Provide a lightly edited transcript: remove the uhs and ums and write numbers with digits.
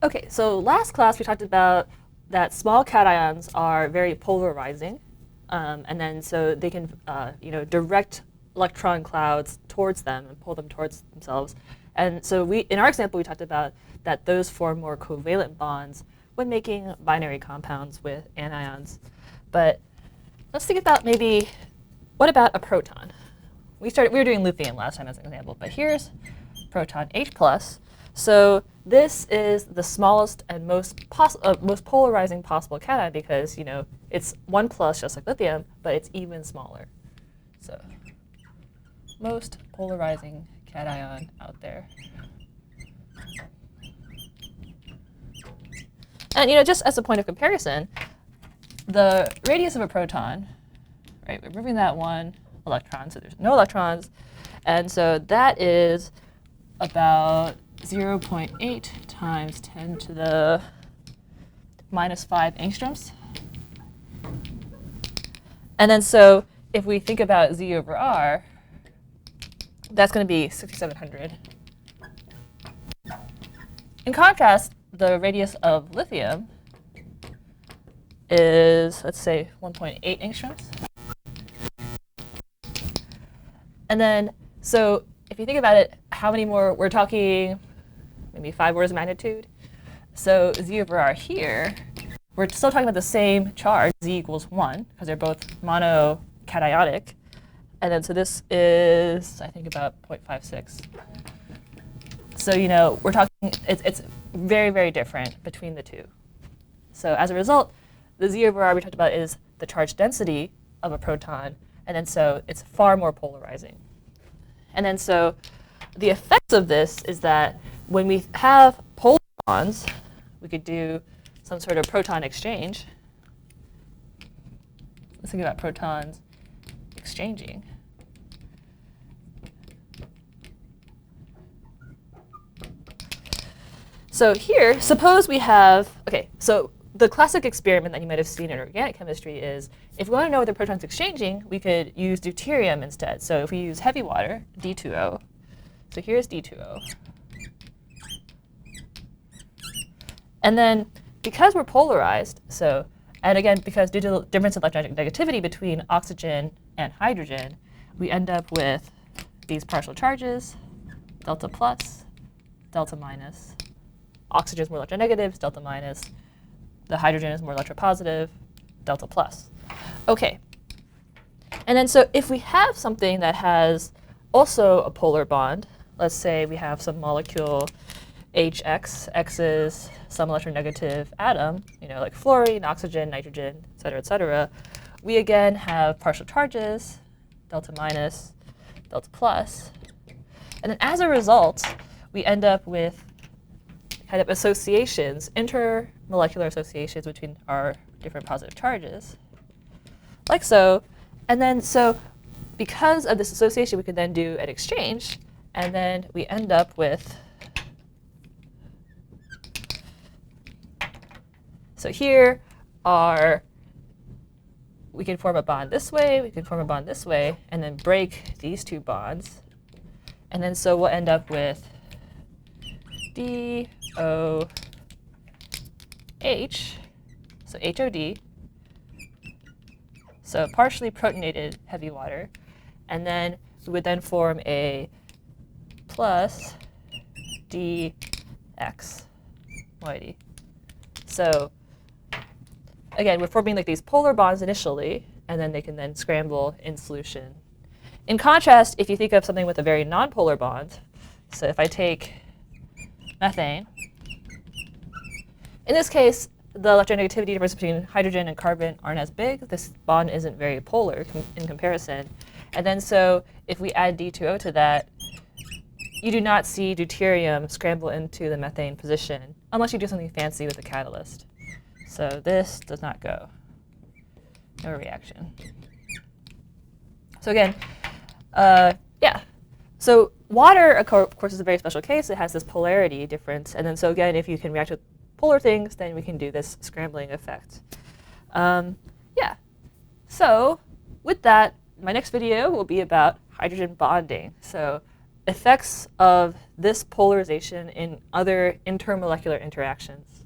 Okay, so last class we talked about that small cations are very polarizing, and then so they can direct electron clouds towards them and pull them towards themselves. And so in our example we talked about that those form more covalent bonds when making binary compounds with anions. But let's think about maybe what about a proton? We were doing lithium last time as an example, but here's proton H+. So this is the smallest and most polarizing possible cation because it's 1+ just like lithium, but it's even smaller. So most polarizing cation out there. And just as a point of comparison, the radius of a proton, right? We're removing that one electron, so there's no electrons, and so that is about 0.8 times 10 to the -5 angstroms. And then so if we think about Z over R, that's going to be 6,700. In contrast, the radius of lithium is, let's say, 1.8 angstroms. And then, so if you think about it, how many more? We're talking maybe 5 orders of magnitude. So Z over R here, we're still talking about the same charge, Z equals 1, because they're both monocationic. And then so this is, I think, about 0.56. So we're talking, it's very, very different between the two. So as a result, the Z over R we talked about is the charge density of a proton, and then so it's far more polarizing. And then so the effects of this is that when we have polar bonds, we could do some sort of proton exchange. Let's think about protons exchanging. So here, suppose we have, OK, so the classic experiment that you might have seen in organic chemistry is if we want to know what the proton's exchanging, we could use deuterium instead. So if we use heavy water, D2O, so here's D2O. And then because we're polarized, and again, because due to the difference in electronegativity between oxygen and hydrogen, we end up with these partial charges, delta plus, delta minus. Oxygen is more electronegative, delta minus. The hydrogen is more electropositive, delta plus. OK. And then so if we have something that has also a polar bond, let's say we have some molecule HX, X is some electronegative atom, like fluorine, oxygen, nitrogen, et cetera, we again have partial charges, delta minus, delta plus. And then as a result, we end up with kind of associations, intermolecular associations between our different positive charges, like so. And then so because of this association, we can then do an exchange, and then we end up with, so here we can form a bond this way, we can form a bond this way, and then break these two bonds. And then so we'll end up with DOH, so HOD, so partially protonated heavy water. And then we would then form a plus DX moiety. So again, we're forming like these polar bonds initially, and then they can then scramble in solution. In contrast, if you think of something with a very nonpolar bond, so if I take methane, in this case, the electronegativity difference between hydrogen and carbon aren't as big. This bond isn't very polar in comparison. And then so if we add D2O to that, you do not see deuterium scramble into the methane position unless you do something fancy with the catalyst. So this does not go. No reaction. So again, yeah. So water, of course, is a very special case. It has this polarity difference. And then so again, if you can react with polar things, then we can do this scrambling effect. Yeah. So with that, my next video will be about hydrogen bonding. So effects of this polarization in other intermolecular interactions.